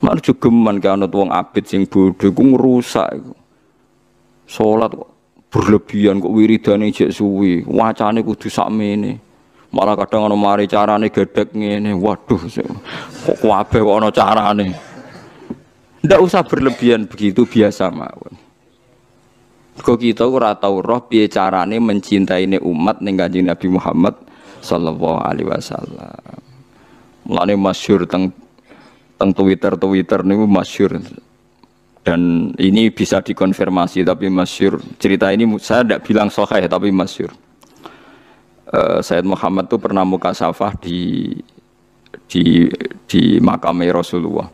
Mar jogeman ke anut wong abid sing bodho iku ngrusak iku. Salat kok berlebihan kok wiridane jek suwi, wacane kudu sakmene. Malah kadang ana mari carane gedhek ngene. Waduh, kok kabeh kok ana carane. Ndak usah berlebihan begitu biasa mawon. Kok kita ora tau roh piye carane mencintaine umat ning Kanjeng Nabi Muhammad sallallahu alaihi wasallam. Mulane masyhur teng Twitter niku masyhur. Dan ini bisa dikonfirmasi tapi masyhur. Cerita ini saya tidak bilang sahih tapi masyhur. Sayyid Muhammad itu pernah mukasafah di makamnya Rasulullah.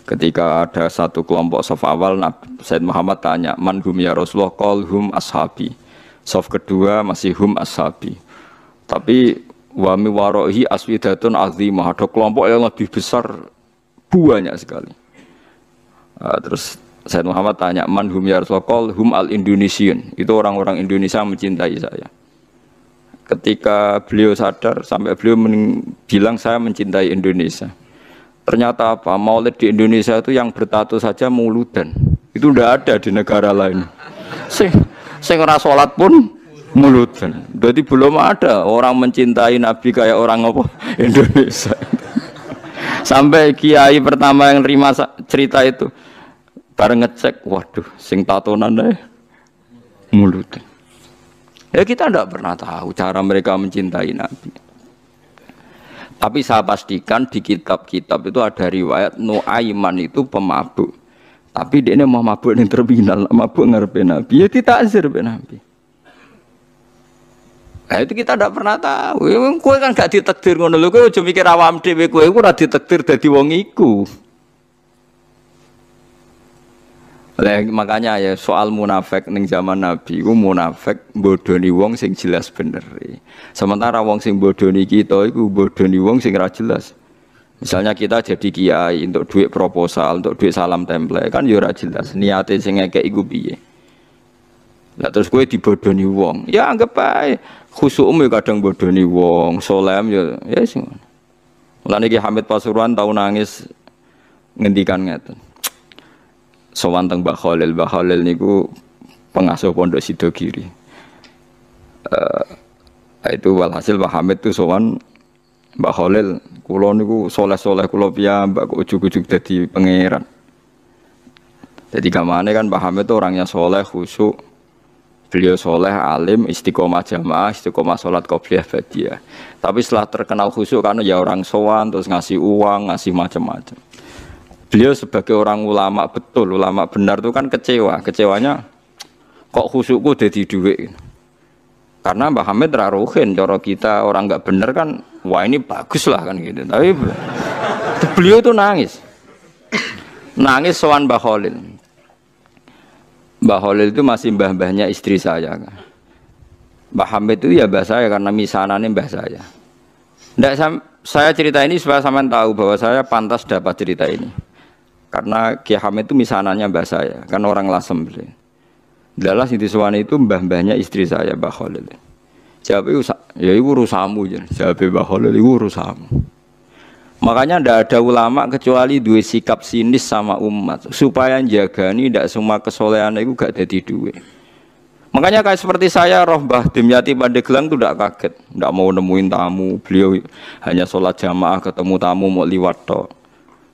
Ketika ada satu kelompok saf awal, Sayyid Muhammad tanya, "Man hum ya Rasulullah?" "Qal hum ashabi." Saf kedua masih hum ashabi. Tapi wa mi warahi aswidatun azimah, ada kelompok yang lebih besar banyak sekali. Terus Sayyid Muhammad tanya, "Man hum ya Rasulullah?" "Qal hum al-Indonesian." Itu orang-orang Indonesia mencintai saya. Ketika beliau sadar sampai beliau bilang saya mencintai Indonesia. Ternyata apa? Maulid di Indonesia itu yang bertato saja mauludan. Itu tidak ada di negara lain. Sing ora salat pun mauludan. Jadi belum ada orang mencintai Nabi kayak orang apa? Indonesia. Sampai kiai pertama yang terima cerita itu bareng ngecek, waduh, sing tatonan deh mauludan. Ya kita tidak pernah tahu cara mereka mencintai Nabi. Tapi saya pastikan di kitab-kitab itu ada riwayat Nuaiman itu pemabuk. Tapi dia mau mabuk yang terminal, mabuk ngarepe Nabi. Ya ditakzir be Nabi. Nah itu kita tidak pernah tahu. Kowe kan gak ditakdir ngono lho, kowe aja mikir awam dhewe kowe ora ditakdir dadi wong iku. Makanya ya soal munafik ning zaman Nabi iku munafik bodoni wong sing jelas bener. Sementara wong sing bodoni kita iku bodoni wong sing ora jelas. Misalnya kita jadi kiai untuk duit proposal, untuk duit salam template kan ya ora jelas niate sing ngekek iku piye. Lah terus kowe dibodoni wong, ya anggap ae khusyuk ya kadang bodoni wong, solem ya sing. Mulane Ki Hamid Pasuruan tau nangis ngendikan ngeten. Sowan teng Mbah Khalil niku pengasuh pondok Sidogiri. Itu walhasil Mbah Hamid itu sowan Mbah Khalil, kula niku soleh-soleh kula piyambak kok ujug-ujug dadi pangeran. Jadi gamane kan Mbah Hamid itu orangnya soleh, khusyuk. Beliau soleh, alim, istiqomah jamaah, istiqomah sholat qobliyah ba'diyah. Tapi setelah terkenal khusyuk karena ya orang sowan terus ngasih uang, ngasih macam-macam. Beliau sebagai orang ulama betul, ulama benar itu kan kecewa. Kecewanya kok khusyukku jadi duit. Karena Mbah Hamid raruhin, cara kita orang nggak benar kan, wah ini bagus lah kan gitu. Tapi beliau itu nangis. Nangis sowan Mbah Khalil. Mbah Khalil itu masih mbah-mbahnya istri saya kan. Mbah Hamid itu ya mbah saya karena misanannya mbah saya. Nggak, saya cerita ini supaya sampean tahu bahwa saya pantas dapat cerita ini. Karena Kiai Hamid itu misanannya mbah saya, kan orang Lasem. Dalah Siti Suwani itu mbah-mbahnya istri saya, Mbah Khalil. Jawab ya itu urusamu, jawab Mbah Khalil itu urusamu. Makanya tidak ada ulama kecuali dua sikap sinis sama umat supaya jagani tidak semua kesolehan itu gak jadi duit. Makanya kayak seperti saya, roh Mbah Dimyati Pandeglang itu tidak kaget, tidak mau nemuin tamu, beliau hanya sholat jamaah ketemu tamu mau liwat tok.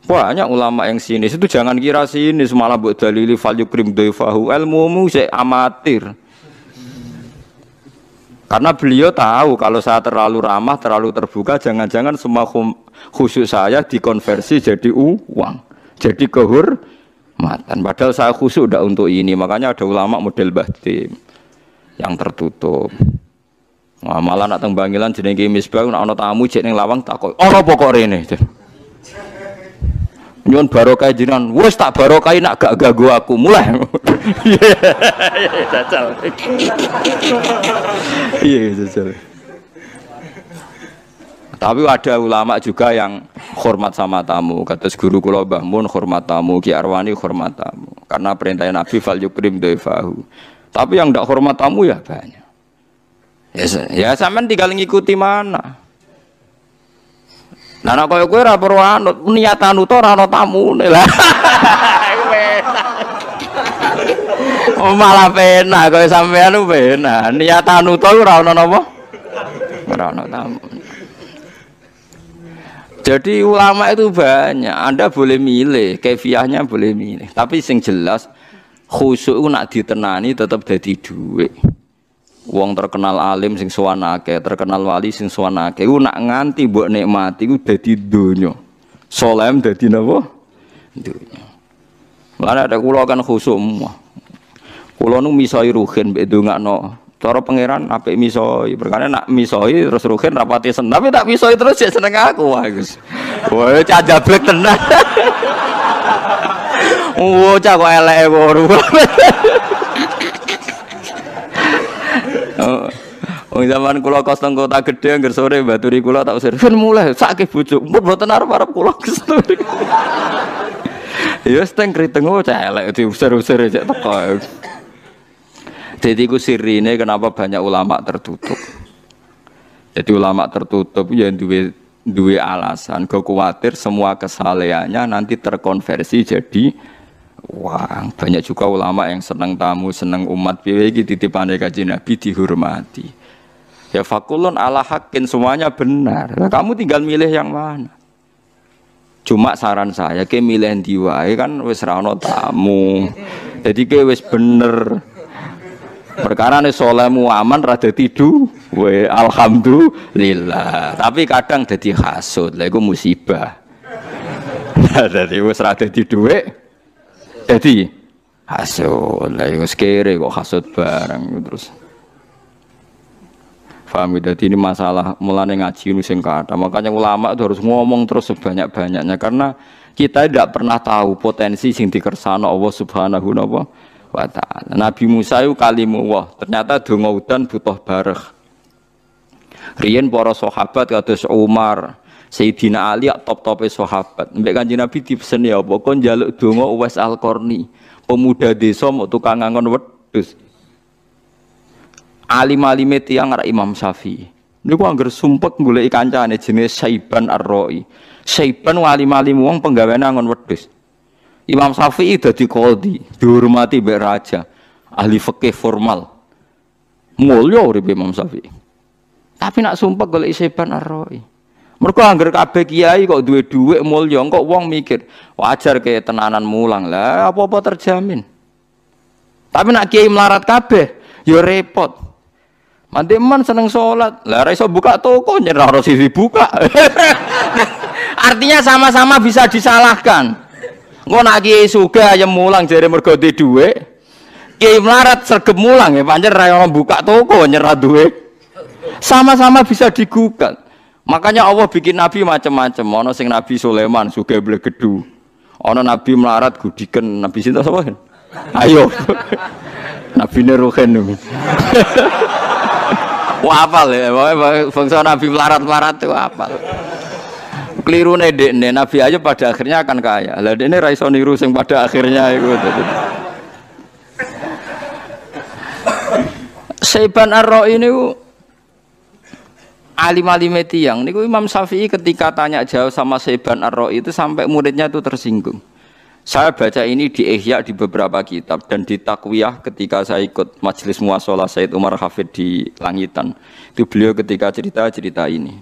Banyak ulama yang sinis itu jangan kira sinis malah buat dalili fal yukrim dhaifahu, ilmumu sik amatir. Karena beliau tahu kalau saya terlalu ramah, terlalu terbuka, jangan-jangan semua khusyuk saya dikonversi jadi uang, jadi kehormatan. Padahal saya khusyuk udah untuk ini, makanya ada ulama model Bahtim yang tertutup. Wah, malah nak teng Bangilan jenenge Misbah ana tamu jek ning lawang takok, "Ana pokok rene?" Nyuwun barokah jenengan, wis tak barokah nak gak ganggu aku, mulai. Jajal. Iya, jajal. Tapi ada ulama juga yang hormat sama tamu. Kata guru kula Mbah Mun hormat tamu, Ki Arwani hormat tamu. Karena perintah Nabi fal yukrim dhaifahu. Tapi yang tidak hormat tamu ya banyak. Ya sampean tinggal ngikuti mana. Nah nek koyo kowe ora perlu anut, niat anut ora ana tamune lah. Iku penak. Oh malah penak kowe sampean ku penak. Niat anut ora ana napa? Ora ana tamu. Jadi ulama itu banyak. Anda boleh milih, kefiahnya boleh milih. Tapi sing jelas khusyuk nak ditenani tetap dadi dhuwit. Wong terkenal alim sing sowan akeh, terkenal wali sing sowan akeh. Ku nak nganti mbok nikmati ku dadi donya. Solem dadi napa? Donya. Lan ada kula kan khusyuk semua. Kula nu misoi ruhin mbek ndongakno. Cara pangeran apik misoi, perkara nak misoi terus ruhin rapati seneng. Tapi tak misoi terus ya seneng aku wae, Gus. Wah, cah jablek tenan. Oh, cah kok eleke koru. Oh, zaman kula kos teng kota gedhe angger sore baturi kula tak usir. Ben mulai sakake bojo. Mboten arep-arep kula Gusti. Ya wis teng kriteng cah elek diusir-usir cek teko. Jadi ku sirine kenapa banyak ulama tertutup. Jadi ulama tertutup ya duwe alasan, kok kuwatir semua kesalehannya nanti terkonversi jadi wah, banyak juga ulama yang senang tamu, senang umat piye iki titipane Kanjeng Nabi dihormati. Ya fakulun ala hakin semuanya benar. Nah, kamu tinggal milih yang mana. Cuma saran saya ke milih ndi wae kan wis ra ono tamu. Jadi ke wis bener. Perkara ne salehmu aman ra dadi duwe alhamdulillah. Tapi kadang dadi hasud. Lha iku musibah. Dadi wis ra dadi duwe jadi hasud. Lah wis kere kok hasud bareng terus. Paham ya? Jadi ini masalah mulane ngaji sing kathah. Makanya ulama itu harus ngomong terus sebanyak-banyaknya karena kita tidak pernah tahu potensi sing dikersano Allah Subhanahu wa ta'ala. Nabi Musa itu kalimullah, ternyata donga udan butuh bareh. Riyen para sahabat kados Umar, Sayyidina Ali top-tope sahabat. Mbek Kanjeng Nabi dipesen ya apa kon njaluk donga Uwais Al-Qarni, pemuda desa mau tukang ngangon wedhus. Alim-alime tiyang ra Imam Syafi'i. Niku angger sumpek goleki kancane jenenge Saiban Ar-Ra'i. Saiban alim-alim wong penggaweane ngangon wedhus. Imam Syafi'i dadi qadhi, dihormati mbek raja, ahli fikih formal. Mulya uripe Imam Syafi'i. Tapi nak sumpek goleki Saiban Ar-Ra'i. Mergo angger kabeh kiai kok duwe dhuwit mulya, kok wong mikir, wajar ke tenanan mulang. Lah apa-apa terjamin. Tapi nak kiai melarat kabeh, ya repot. Mandi man seneng sholat, lah iso buka toko nyerah harus dibuka. Artinya sama-sama bisa disalahkan. Engko nak kiai sugih ayam mulang jare mergo di dhuwit. Kiai melarat sregep mulang ya pancen ra ono buka toko nyerah duwe. Sama-sama bisa digugat. Makanya Allah bikin nabi macam-macam. Ono sing Nabi Sulaiman sugih blegedu. Ono nabi melarat gudiken, nabi sinten sapa? Ayo. Nabi Nuruhen. Wah apal ya, bangsa Nabi melarat-melarat itu apal. Keliru dekne Nabi aja pada akhirnya akan kaya. Lah dekne ra iso niru sing pada akhirnya iku. Saiban Ar-Ra'i niku alim-alime tiyang niku Imam Syafi'i ketika tanya jawab sama Saiban Ar-Ra'i itu sampai muridnya itu tersinggung. Saya baca ini di Ihya di beberapa kitab dan di Takwiyah ketika saya ikut majelis muashalah Said Umar Hafid di Langitan. Itu beliau ketika cerita ini.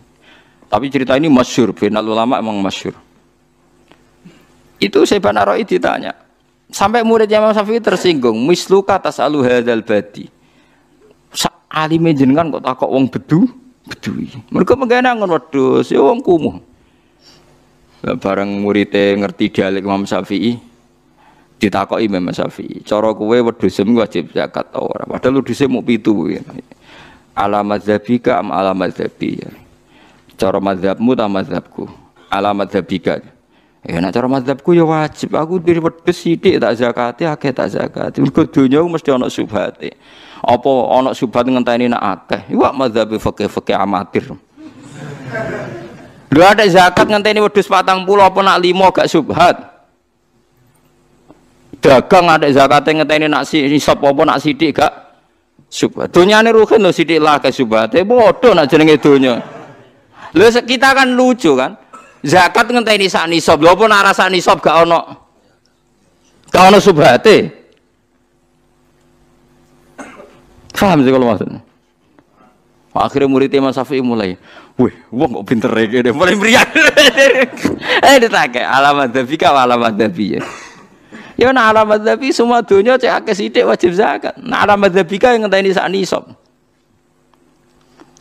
Tapi cerita ini masyhur, final ulama emang masyhur. Itu Saiban Ar-Ra'i ditanya. Sampai muridnya Imam Syafi'i tersinggung, misluka tasalu hadzal badi. Alime jenengan kok takok wong bedui. Mergo mengkene ngon wedhus, ya wong kumuh. Bareng muridé ngerti dialek Imam Syafi'i ditakoki Imam Syafi'i cara kowe wedhusem wajib zakat ta ora padahal wedhuse mung 7 ala madzhabika am ala madzhabi cara madzhabmu ta madzhabku ala madzhabika ya nek cara madzhabku ya wajib aku diri wedhus sithik tak zakate akeh tak zakati mergo donya mesti ana subhate apa ana subhat ngenteni nek akeh iku madzhabi fikih amatir. Lho ada zakat ngenteni wedhus 40 apa nak 5 gak subhat. Dagang ada zakat ngenteni nak nisab apa nak sithik gak subhat. Donyane rugen lho sithik lah gak subhate padha nak jenenge donya. Lho kita kan lucu kan. Zakat ngenteni sak nisab. Lha apa nek sak nisab gak ono subhate. Paham sih kalau maksudnya. Akhirnya murid Imam Syafi'i mulai, wih, wong kok pinter ya, mulai meriah. Ditanya alamat dzabika alamat dzabi ya. Ya nak alamat dzabi semua dunia cek akeh sithik wajib zakat. Nak alamat dzabika yang ngenteni sak nisab.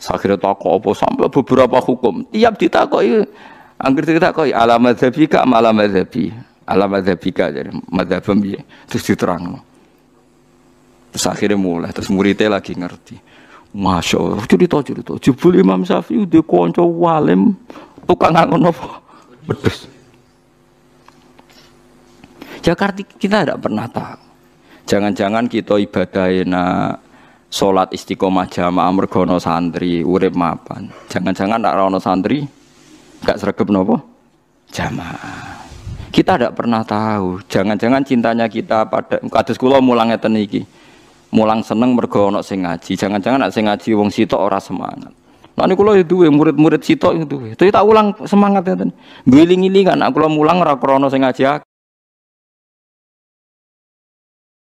Akhirnya takok apa sampai beberapa hukum. Tiap ditakoki angger ditakoki alamat dzabika alamat dzabi. Alamat dzabika jadi madzhab piye. Terus diterangno. Terus akhirnya mulai terus muridnya lagi ngerti. Masya Allah, cerita. Jebul Imam Syafi'i udah konco walim tukang ngangon apa? Pedes. Jakarta kita tidak pernah tahu. Jangan-jangan kita ibadahina sholat istiqomah jamaah mergono santri urip mapan. Jangan-jangan nak rono santri gak sregep nopo jamaah. Kita tidak pernah tahu. Jangan-jangan cintanya kita pada kados kula mulang ngeten iki. Mulang seneng mergo ana sing ngaji. Jangan-jangan nek sing ngaji wong sitok ora semangat. Lah niku kula duwe murid-murid sitok itu. Tapi tak ulang semangat ngeten. Ngiling-iling kan nek kula mulang ora krana sing ngaji